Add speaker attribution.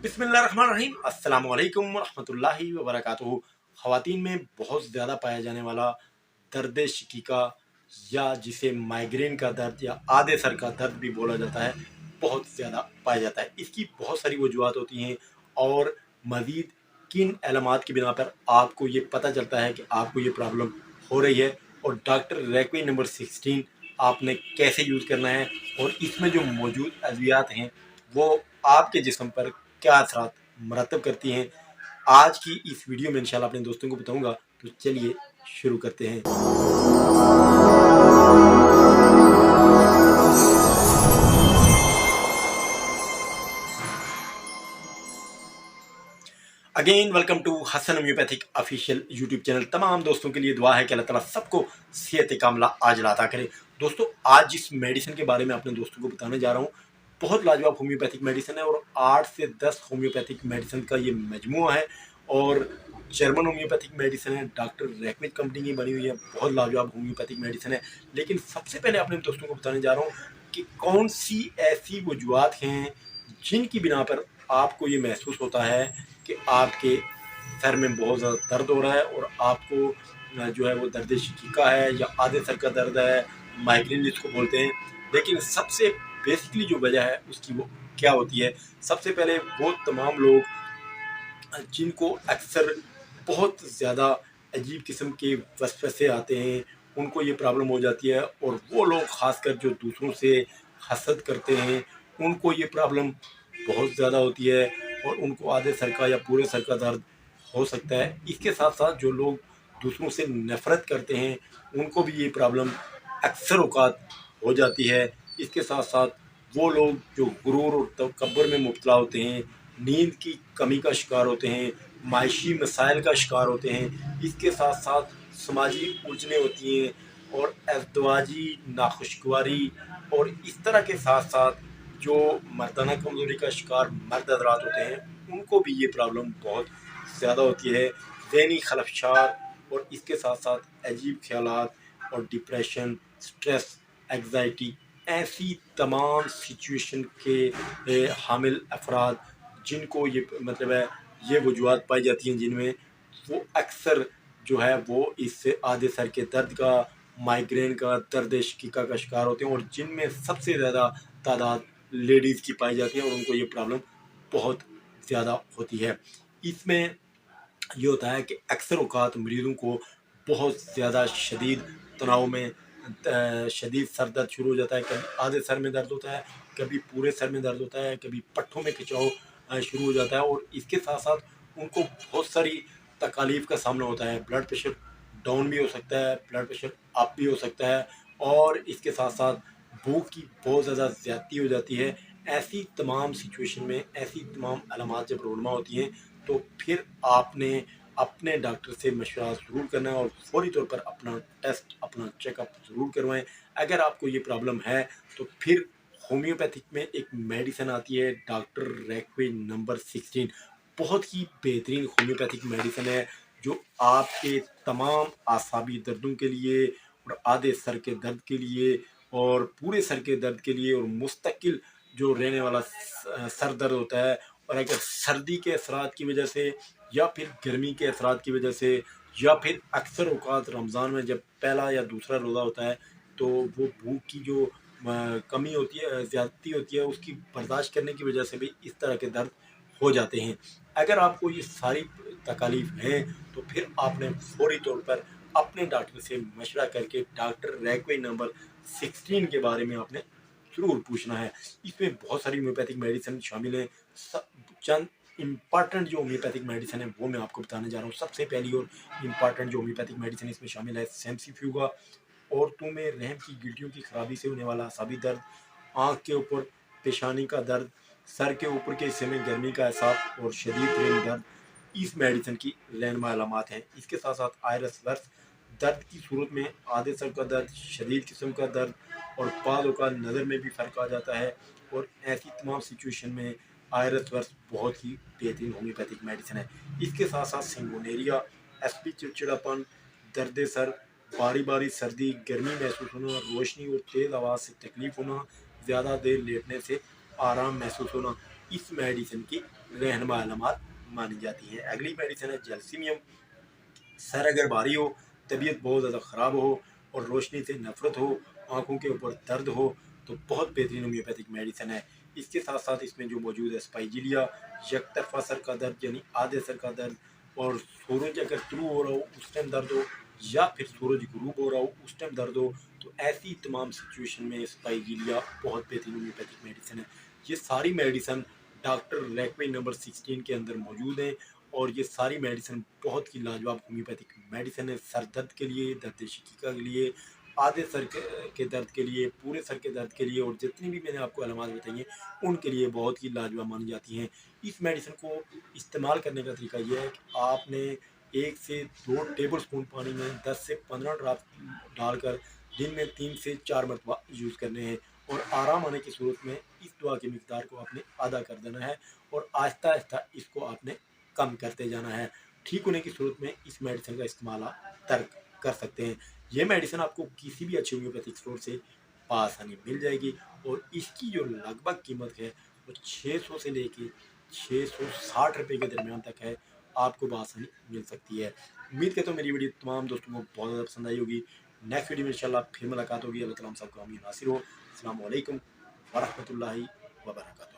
Speaker 1: बिस्मिल्लाहिर्रहमानिर्रहीम अस्सलामु अलैकुम रहमतुल्लाहि व बरकातुहू। ख़वातीन में बहुत ज़्यादा पाया जाने वाला दर्द शिकीका या जिसे माइग्रेन का दर्द या आधे सर का दर्द भी बोला जाता है, बहुत ज़्यादा पाया जाता है। इसकी बहुत सारी वजूहात होती हैं और मज़ीद किन अलामात की बिना पर आपको ये पता चलता है कि आपको ये प्रॉब्लम हो रही है और डॉक्टर रेक्वे नंबर 16 आपने कैसे यूज़ करना है और इसमें जो मौजूद अद्वियात हैं वो आपके जिस्म पर क्या असरात मरतब करती हैं, आज की इस वीडियो में इंशाल्लाह अपने दोस्तों को बताऊंगा। तो चलिए शुरू करते हैं। Again welcome to Hasan homeopathic official YouTube channel. तमाम दोस्तों के लिए दुआ है कि अल्लाह ताला सबको सेहत कामला आजिला अता करे। दोस्तों, आज जिस मेडिसिन के बारे में अपने दोस्तों को बताने जा रहा हूँ, बहुत लाजवाब होम्योपैथिक मेडिसिन है और 8 से 10 होम्योपैथिक मेडिसिन का ये मजमूआ है और जर्मन होम्योपैथिक मेडिसिन है, डॉक्टर रैकविज कंपनी की बनी हुई है। बहुत लाजवाब होम्योपैथिक मेडिसिन है। लेकिन सबसे पहले अपने दोस्तों को बताने जा रहा हूँ कि कौन सी ऐसी वजूहात हैं जिनकी बिना पर आपको ये महसूस होता है कि आपके सर में बहुत ज़्यादा दर्द हो रहा है और आपको जो है वो दर्द शिकीका है या आधे सर का दर्द है, माइग्रेन जिसको बोलते हैं। लेकिन सबसे बेसिकली जो वजह है उसकी वो क्या होती है। सबसे पहले वो तमाम लोग जिनको अक्सर बहुत ज़्यादा अजीब किस्म के वसवसे आते हैं, उनको ये प्रॉब्लम हो जाती है और वो लोग ख़ासकर जो दूसरों से हसद करते हैं, उनको ये प्रॉब्लम बहुत ज़्यादा होती है और उनको आधे सर का या पूरे सर का दर्द हो सकता है। इसके साथ साथ जो लोग दूसरों से नफ़रत करते हैं, उनको भी ये प्रॉब्लम अक्सर औक़ात हो जाती है। इसके साथ साथ वो लोग जो गुरूर और तकब्बुर में मुब्तला होते हैं, नींद की कमी का शिकार होते हैं, माशी मसाइल का शिकार होते हैं, इसके साथ साथ समाजी उलझनें होती हैं और अज़दवाजी नाखुशगवारी और इस तरह के साथ साथ जो मर्दाना कमज़ोरी का शिकार मर्द हज़रात होते हैं, उनको भी ये प्रॉब्लम बहुत ज़्यादा होती है। ज़हनी खलफशार और इसके साथ साथ अजीब ख्यालात और डिप्रेशन, स्ट्रेस, एग्ज़ाइटी, ऐसी तमाम सिचुएशन के हामिल अफराद जिनको ये मतलब है ये वजूहात पाई जाती हैं, जिनमें वो अक्सर जो है वो इससे आधे सर के दर्द का, माइग्रेन का, दर्द शिकीका का शिकार होते हैं और जिनमें सबसे ज़्यादा तादाद लेडीज़ की पाई जाती है और उनको ये प्रॉब्लम बहुत ज़्यादा होती है। इसमें ये होता है कि अक्सर औक़ात मरीज़ों को बहुत ज़्यादा शदीद तनाव में शदीद सर दर्द शुरू हो जाता है। कभी आधे सर में दर्द होता है, कभी पूरे सर में दर्द होता है, कभी पट्ठों में खिंचाव शुरू हो जाता है और इसके साथ साथ उनको बहुत सारी तकालीफ का सामना होता है। ब्लड प्रेशर डाउन भी हो सकता है, ब्लड प्रेशर अप भी हो सकता है और इसके साथ साथ भूख की बहुत ज़्यादा ज़्यादती हो जाती है। ऐसी तमाम सिचुएशन में ऐसी तमाम अलामात जब रोनमा होती हैं, तो फिर आपने अपने डॉक्टर से मशवरा ज़रूर करना है और फौरी तौर पर अपना टेस्ट, अपना चेकअप ज़रूर करवाएं। अगर आपको ये प्रॉब्लम है तो फिर होम्योपैथिक में एक मेडिसिन आती है डॉक्टर रैकवे नंबर 16। बहुत ही बेहतरीन होम्योपैथिक मेडिसिन है जो आपके तमाम आसाबी दर्दों के लिए और आधे सर के दर्द के लिए और पूरे सर के दर्द के लिए और मुस्तकिल जो रहने वाला सर दर्द होता है, और अगर सर्दी के असरात की वजह से या फिर गर्मी के असरात की वजह से या फिर अक्सर औक़ात रमज़ान में जब पहला या दूसरा रोज़ा होता है तो वो भूख की जो कमी होती है, ज़्यादती होती है, उसकी बर्दाश्त करने की वजह से भी इस तरह के दर्द हो जाते हैं। अगर आपको ये सारी तकालीफ हैं तो फिर आपने फौरी तौर पर अपने डॉक्टर से मशवरा करके डॉक्टर रैकवे नंबर 16 के बारे में आपने ज़रूर पूछना है। इसमें बहुत सारी होम्योपैथिक मेडिसिन शामिल हैं। चंद इम्पॉर्टेंट जो होम्योपैथिक मेडिसिन है वो मैं आपको बताने जा रहा हूँ। सबसे पहली और इम्पॉर्टेंट जो होम्योपैथिक मेडिसिन इसमें शामिल है सेंसिफ्यूगा। औरतों में रहम की गिल्टियों की खराबी से होने वाला असाबी दर्द, आँख के ऊपर पेशानी का दर्द, सर के ऊपर के हिस्से में गर्मी का एहसास और शदीद ब्रेन दर्द, इस मेडिसिन की रहनुमा अलामात हैं। इसके साथ साथ आयरस वर्स, दर्द की सूरत में आधे सर का दर्द, शदीद किस्म का दर्द और बालों का नज़र में भी फ़र्क आ जाता है और ऐसी तमाम सिचुएशन में आयरस वर्स बहुत ही बेहतरीन होम्योपैथिक मेडिसिन है। इसके साथ साथ सिंगोनेरिया, एसपी चिड़चिड़ापन, दर्द सर, बारी बारी सर्दी, गर्मी महसूस होना, रोशनी और तेज़ आवाज़ से तकलीफ़ होना, ज़्यादा देर लेटने से आराम महसूस होना इस मेडिसिन की रहनुमा अलामत मानी जाती है। अगली मेडिसिन है जैल्सीमियम। सर अगर भारी हो, तबीयत बहुत ज़्यादा ख़राब हो और रोशनी से नफरत हो, आँखों के ऊपर दर्द हो, तो बहुत बेहतरीन होम्योपैथिक मेडिसिन है। इसके साथ साथ इसमें जो मौजूद है स्पाइजिलिया, एक तरफा सर का दर्द यानी आधे सर का दर्द, और सूरज अगर तुलू हो रहा हो उस टाइम दर्द हो, या फिर सूरज गुरूब हो रहा हो उस टाइम दर्द हो, तो ऐसी तमाम सिचुएशन में स्पाइजिलिया बहुत बेहतरीन होम्योपैथिक मेडिसिन है। ये सारी मेडिसिन डॉक्टर रेकमेंड नंबर 16 के अंदर मौजूद हैं, और ये सारी मेडिसिन बहुत ही लाजवाब होम्योपैथिक मेडिसिन है। सर दर्द के लिए, दर्द शिकीका के लिए, आधे सर के दर्द के लिए, पूरे सर के दर्द के लिए, और जितनी भी मैंने आपको अलामत बताई हैं उनके लिए बहुत ही लाजवाब मानी जाती हैं। इस मेडिसिन को इस्तेमाल करने का तरीका यह है कि आपने 1 से 2 टेबल स्पून पानी में 10 से 15 ड्रॉप डालकर दिन में 3 से 4 मरतबा यूज़ करने हैं, और आराम आने की सूरत में इस दवा की मिकदार को आपने आधा कर देना है, और आहिस्ता आहिस्ता इसको आपने कम करते जाना है। ठीक होने की सूरत में इस मेडिसिन का इस्तेमाल आप तर्क कर सकते हैं। ये मेडिसिन आपको किसी भी अच्छे होम्योपैथिक स्टोर से आसानी मिल जाएगी, और इसकी जो लगभग कीमत है वो 600 से लेके 660 रुपये के दरमियान तक है, आपको बआसानी मिल सकती है। उम्मीद करता हूँ मेरी वीडियो तमाम दोस्तों को बहुत ज़्यादा पसंद आई होगी। नेक्स्ट वीडियो में इंशाल्लाह फिर मुलाकात होगी। अल्लाह ताला हम सबको आमीन नासिर हो। अस्सलाम वालेकुम वरहमतुल्लाहि वबरकातुहू।